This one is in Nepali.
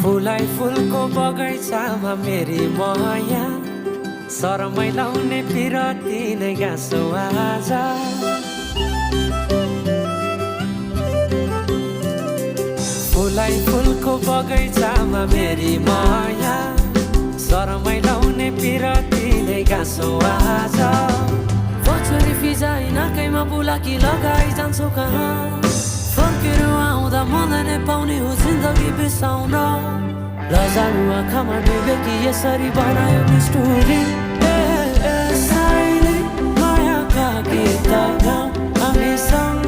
फुलाई फुलको बगैँचामा मेरी माया शरमै लाउने पिरती नै गाँसो आज फुलाई फुलको बगैँचामा मेरी माया शरमै लाउने पिरती नै गाँसो आज पछुरी फिजाइ नाकैमा बुलाकी लगाइ जान्छु कहाँ फर्केर आउँदा मलाई नै पाउने हो जिन्दगी बिसाउन लजालु आँखामा डुबे कि यसरी बनायो निष्ठुरी यसैले मायाका गीत गाउँ हामीसँग